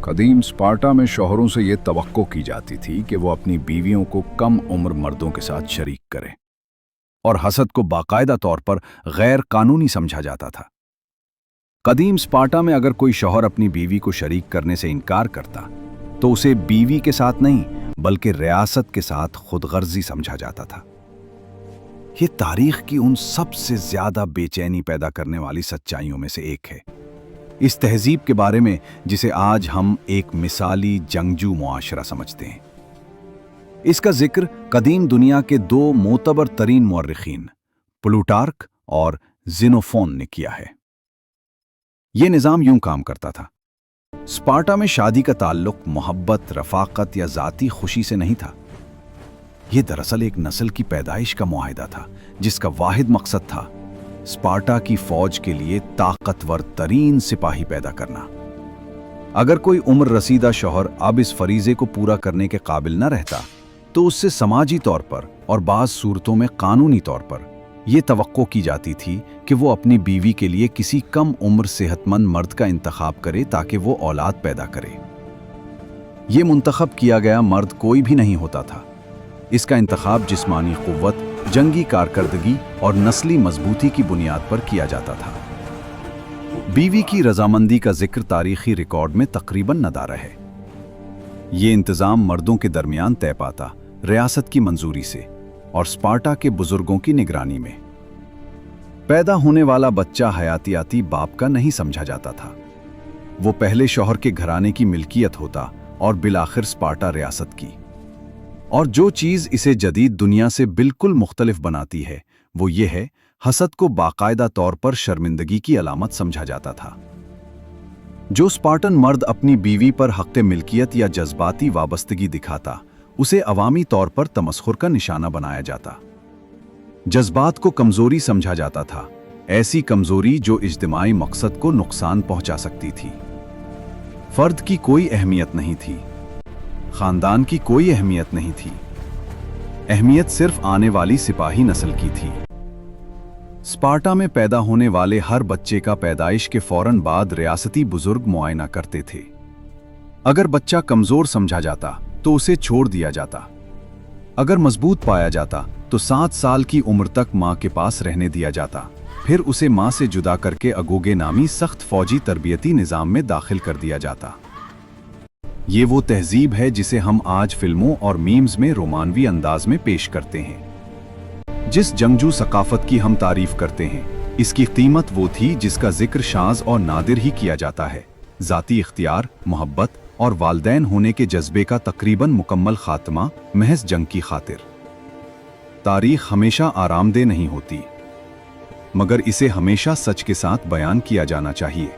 कदीम स्पार्टा में शौहरों से ये तवक्को की जाती थी कि वो अपनी बीवियों को कम उम्र मर्दों के साथ शरीक करें, और हसद को बाकायदा तौर पर गैर कानूनी समझा जाता था। कदीम स्पार्टा में अगर कोई शौहर अपनी बीवी को शरीक करने से इनकार करता तो उसे बीवी के साथ नहीं बल्कि रियासत के साथ खुदगर्जी समझा जाता था। ये तारीख की उन सबसे ज्यादा बेचैनी पैदा करने वाली सच्चाइयों में से एक है, इस तहजीब के बारे में जिसे आज हम एक मिसाली जंगजू मुआशरा समझते हैं। इसका जिक्र कदीम दुनिया के दो मोतबर तरीन मुअर्रिखीन प्लूटार्क और ज़ेनोफोन ने किया है। यह निज़ाम यूं काम करता था। स्पार्टा में शादी का ताल्लुक मोहब्बत, रफाकत या ज़ाती खुशी से नहीं था। यह दरअसल एक नस्ल की पैदाइश का मुआहिदा था जिसका वाहिद मकसद था स्पार्टा की फौज के लिए ताकतवर तरीन सिपाही पैदा करना। अगर कोई उम्र रसीदा शौहर अब इस फरीजे को पूरा करने के काबिल न रहता तो उससे समाजी तौर पर और बाज़ सूरतों में कानूनी तौर पर यह तवक्को की जाती थी कि वो अपनी बीवी के लिए किसी कम उम्र सेहतमंद मर्द का इंतखाब करे ताकि वो औलाद पैदा करे। ये मुंतखब किया गया मर्द कोई भी नहीं होता था। इसका इंतखाब जिस्मानी कुव्वत, जंगी कारकर्दगी और नस्ली मजबूती की बुनियाद पर किया जाता था। बीवी की रजामंदी का जिक्र तारीखी रिकॉर्ड में तकरीबन नदारा है। ये इंतज़ाम मर्दों के दरमियान तय पाता रियासत की मंजूरी से और स्पार्टा के बुजुर्गों की निगरानी में। पैदा होने वाला बच्चा हयातियाती बाप का नहीं समझा जाता था। वो पहले शौहर के घराने की मिल्कियत होता और बिलाखिर स्पार्टा रियासत की। और जो चीज़ इसे जदीद दुनिया से बिल्कुल मुख्तलिफ बनाती है वो ये है, हसद को बाकायदा तौर पर शर्मिंदगी की अलामत समझा जाता था। जो स्पार्टन मर्द अपनी बीवी पर हक़्क़े मिल्कियत या जज्बाती वाबस्तगी दिखाता उसे अवामी तौर पर तमस्खुर का निशाना बनाया जाता। जज्बात को कमज़ोरी समझा जाता था, ऐसी कमज़ोरी जो इज्तिमाई मकसद को नुकसान पहुंचा सकती थी। फ़र्द की कोई अहमियत नहीं थी, ख़ानदान की कोई अहमियत नहीं थी। अहमियत सिर्फ आने वाली सिपाही नस्ल की थी। स्पार्टा में पैदा होने वाले हर बच्चे का पैदाइश के फौरन बाद रियासती बुजुर्ग मुआयना करते थे। अगर बच्चा कमज़ोर समझा जाता तो उसे छोड़ दिया जाता। अगर मजबूत पाया जाता तो 7 साल की उम्र तक माँ के पास रहने दिया जाता। फिर उसे माँ से जुदा करके अगोगे नामी सख्त फौजी तरबियती निज़ाम में दाखिल कर दिया जाता। ये वो तहजीब है जिसे हम आज फिल्मों और मीम्स में रोमानवी अंदाज में पेश करते हैं। जिस जंगजू सकाफत की हम तारीफ करते हैं, इसकी कीमत वो थी जिसका जिक्र शाज़ और नादिर ही किया जाता है। ज़ाती इख्तियार, मोहब्बत और वालदैन होने के जज्बे का तकरीबन मुकम्मल खात्मा महज जंग की खातिर। तारीख हमेशा आरामदेह नहीं होती, मगर इसे हमेशा सच के साथ बयान किया जाना चाहिए।